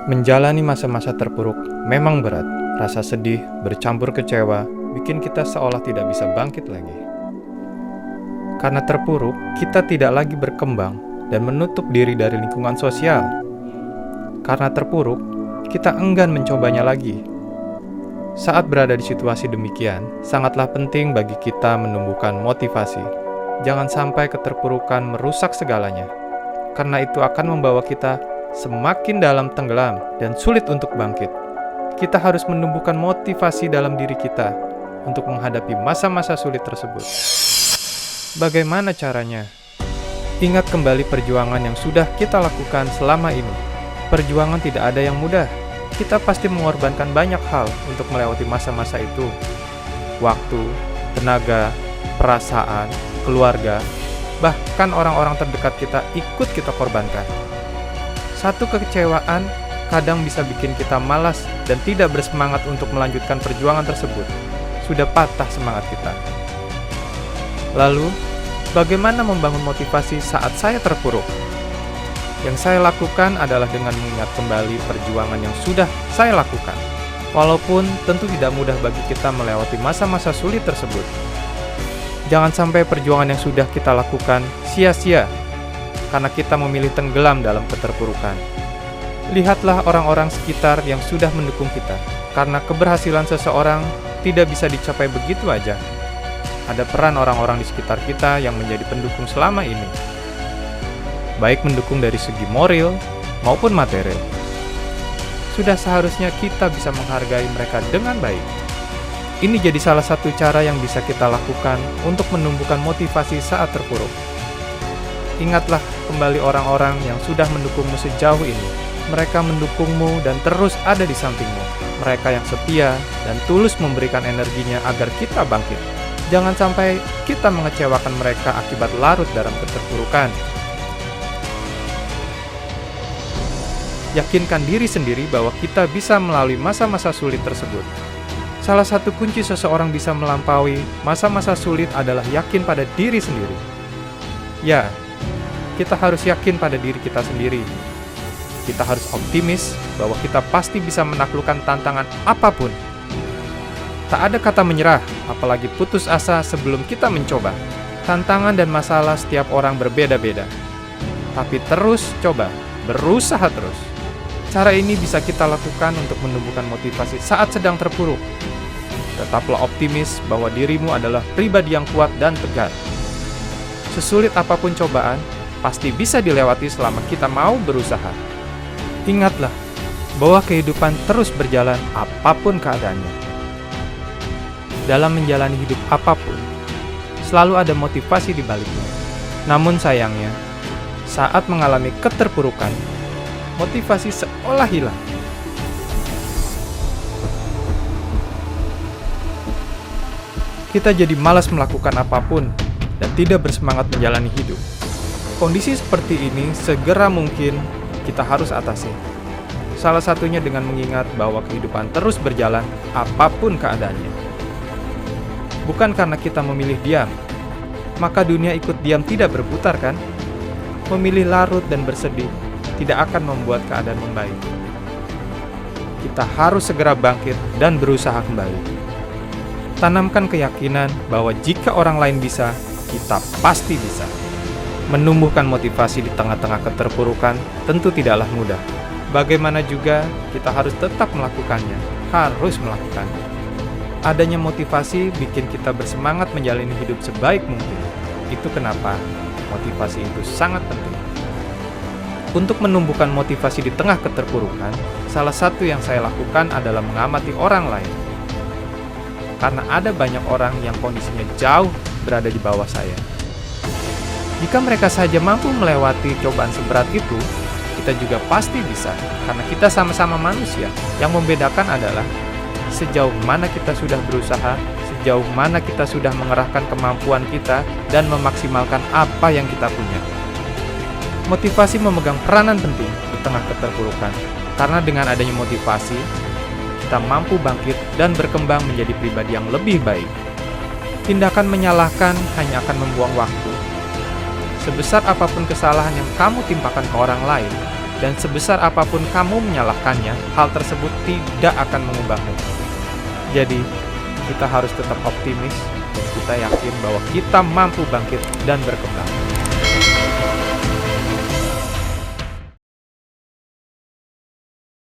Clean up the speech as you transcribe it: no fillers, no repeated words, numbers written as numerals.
Menjalani masa-masa terpuruk memang berat. Rasa sedih bercampur kecewa bikin kita seolah tidak bisa bangkit lagi. Karena terpuruk, kita tidak lagi berkembang dan menutup diri dari lingkungan sosial. Karena terpuruk, kita enggan mencobanya lagi. Saat berada di situasi demikian, sangatlah penting bagi kita menumbuhkan motivasi. Jangan sampai keterpurukan merusak segalanya, karena itu akan membawa kita semakin dalam tenggelam dan sulit untuk bangkit. Kita harus menumbuhkan motivasi dalam diri kita untuk menghadapi masa-masa sulit tersebut. Bagaimana caranya? Ingat kembali perjuangan yang sudah kita lakukan selama ini. Perjuangan tidak ada yang mudah. Kita pasti mengorbankan banyak hal untuk melewati masa-masa itu. Waktu, tenaga, perasaan, keluarga, bahkan orang-orang terdekat kita ikut kita korbankan. Satu kekecewaan kadang bisa bikin kita malas dan tidak bersemangat untuk melanjutkan perjuangan tersebut. Sudah patah semangat kita. Lalu, bagaimana membangun motivasi saat saya terpuruk? Yang saya lakukan adalah dengan mengingat kembali perjuangan yang sudah saya lakukan. Walaupun tentu tidak mudah bagi kita melewati masa-masa sulit tersebut. Jangan sampai perjuangan yang sudah kita lakukan sia-sia karena kita memilih tenggelam dalam keterpurukan. Lihatlah orang-orang sekitar yang sudah mendukung kita, karena keberhasilan seseorang tidak bisa dicapai begitu aja. Ada peran orang-orang di sekitar kita yang menjadi pendukung selama ini, baik mendukung dari segi moral maupun material. Sudah seharusnya kita bisa menghargai mereka dengan baik. Ini jadi salah satu cara yang bisa kita lakukan untuk menumbuhkan motivasi saat terpuruk. Ingatlah kembali orang-orang yang sudah mendukungmu sejauh ini. Mereka mendukungmu dan terus ada di sampingmu. Mereka yang setia dan tulus memberikan energinya agar kita bangkit. Jangan sampai kita mengecewakan mereka akibat larut dalam keterpurukan. Yakinkan diri sendiri bahwa kita bisa melalui masa-masa sulit tersebut. Salah satu kunci seseorang bisa melampaui masa-masa sulit adalah yakin pada diri sendiri. Ya, kita harus yakin pada diri kita sendiri. Kita harus optimis bahwa kita pasti bisa menaklukkan tantangan apapun. Tak ada kata menyerah, apalagi putus asa sebelum kita mencoba. Tantangan dan masalah setiap orang berbeda-beda. Tapi terus coba, berusaha terus. Cara ini bisa kita lakukan untuk menumbuhkan motivasi saat sedang terpuruk. Tetaplah optimis bahwa dirimu adalah pribadi yang kuat dan tegar. Sesulit apapun cobaan, pasti bisa dilewati selama kita mau berusaha. Ingatlah bahwa kehidupan terus berjalan apapun keadaannya. Dalam menjalani hidup apapun, selalu ada motivasi di baliknya. Namun sayangnya, saat mengalami keterpurukan, motivasi seolah hilang. Kita jadi malas melakukan apapun dan tidak bersemangat menjalani hidup. Kondisi seperti ini segera mungkin kita harus atasi. Salah satunya dengan mengingat bahwa kehidupan terus berjalan apapun keadaannya. Bukan karena kita memilih diam, maka dunia ikut diam tidak berputar kan? Memilih larut dan bersedih tidak akan membuat keadaan membaik. Kita harus segera bangkit dan berusaha kembali. Tanamkan keyakinan bahwa jika orang lain bisa, kita pasti bisa. Menumbuhkan motivasi di tengah-tengah keterpurukan tentu tidaklah mudah. Bagaimana juga, kita harus tetap melakukannya, harus melakukannya. Adanya motivasi bikin kita bersemangat menjalani hidup sebaik mungkin. Itu kenapa motivasi itu sangat penting. Untuk menumbuhkan motivasi di tengah keterpurukan, salah satu yang saya lakukan adalah mengamati orang lain. Karena ada banyak orang yang kondisinya jauh berada di bawah saya. Jika mereka saja mampu melewati cobaan seberat itu, kita juga pasti bisa, karena kita sama-sama manusia. Yang membedakan adalah sejauh mana kita sudah berusaha, sejauh mana kita sudah mengerahkan kemampuan kita, dan memaksimalkan apa yang kita punya. Motivasi memegang peranan penting di tengah keterpurukan, karena dengan adanya motivasi, kita mampu bangkit dan berkembang menjadi pribadi yang lebih baik. Tindakan menyalahkan hanya akan membuang waktu. Sebesar apapun kesalahan yang kamu timpakan ke orang lain, Dan sebesar apapun kamu menyalahkannya, hal tersebut tidak akan mengubahmu. Jadi, kita harus tetap optimis dan kita yakin bahwa kita mampu bangkit dan berkembang.